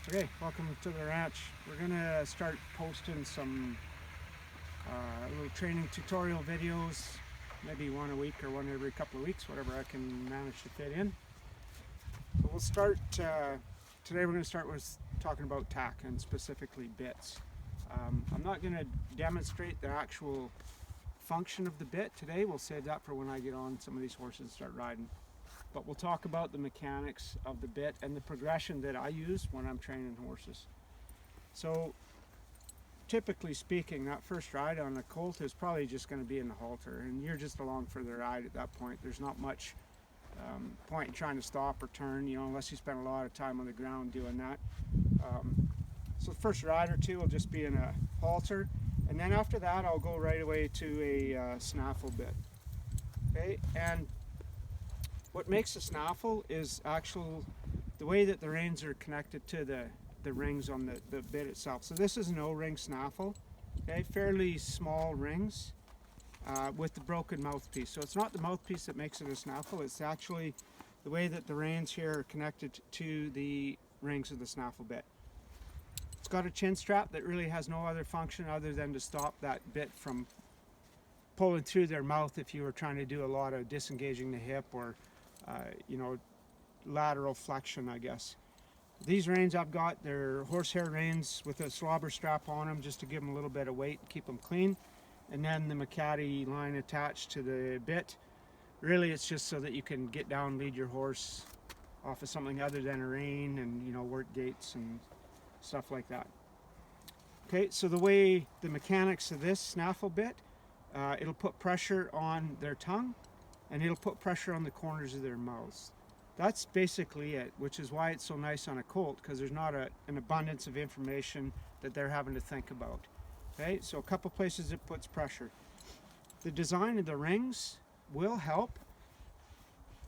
Okay, welcome to the ranch. We're gonna start posting some little training tutorial videos, maybe one a week or one every couple of weeks, whatever I can manage to fit in. So we'll start, today we're gonna start with talking about tack and specifically bits. I'm not gonna demonstrate the actual function of the bit today. We'll save that for when I get on some of these horses and start riding. But we'll talk about the mechanics of the bit and the progression that I use when I'm training horses. So typically speaking, that first ride on a colt is probably just going to be in the halter, and you're just along for the ride at that point. There's not much point in trying to stop or turn, unless you spend a lot of time on the ground doing that. So the first ride or two will just be in a halter, and then after that I'll go right away to a snaffle bit. Okay, and what makes a snaffle is actual the way that the reins are connected to the rings on the bit itself. So this is an O-ring snaffle, okay, fairly small rings with the broken mouthpiece. So it's not the mouthpiece that makes it a snaffle, it's actually the way that the reins here are connected to the rings of the snaffle bit. It's got a chin strap that really has no other function other than to stop that bit from pulling through their mouth if you were trying to do a lot of disengaging the hip or lateral flexion, I guess. These reins I've got, they're horsehair reins with a slobber strap on them just to give them a little bit of weight and keep them clean. And then the Macati line attached to the bit. Really it's just so that you can get down and lead your horse off of something other than a rein and work gaits and stuff like that. Okay, so the way the mechanics of this snaffle bit, it'll put pressure on their tongue and it'll put pressure on the corners of their mouths. That's basically it, which is why it's so nice on a colt, because there's not an abundance of information that they're having to think about. Okay, so a couple places it puts pressure. The design of the rings will help.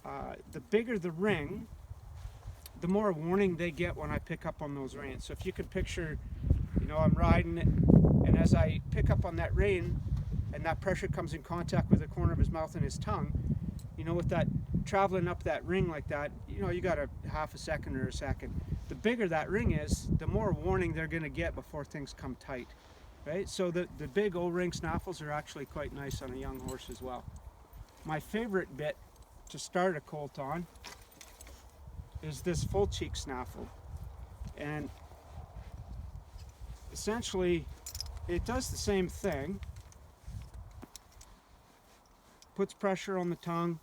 The bigger the ring, the more warning they get when I pick up on those reins. So if you could picture, I'm riding it, and as I pick up on that rein, and that pressure comes in contact with the corner of his mouth and his tongue, with that traveling up that ring like that, you got a half a second or a second. The bigger that ring is, the more warning they're going to get before things come tight, right? So the big O-ring snaffles are actually quite nice on a young horse as well. My favorite bit to start a colt on is this full cheek snaffle, and essentially it does the same thing. Puts pressure on the tongue,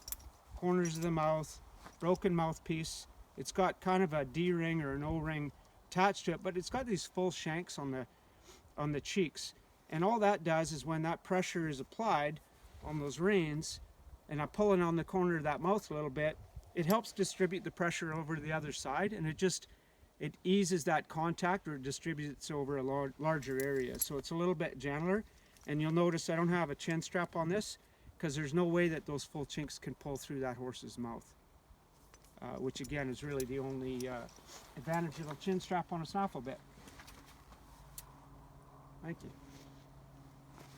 corners of the mouth, broken mouthpiece. It's got kind of a D-ring or an O-ring attached to it, but it's got these full shanks on the cheeks. And all that does is when that pressure is applied on those reins, and I'm pulling on the corner of that mouth a little bit, it helps distribute the pressure over to the other side, and it eases that contact, or distributes over a larger area. So it's a little bit gentler, and you'll notice I don't have a chin strap on this, because there's no way that those full chinks can pull through that horse's mouth, which again is really the only advantage of a chin strap on a snaffle bit. Thank you.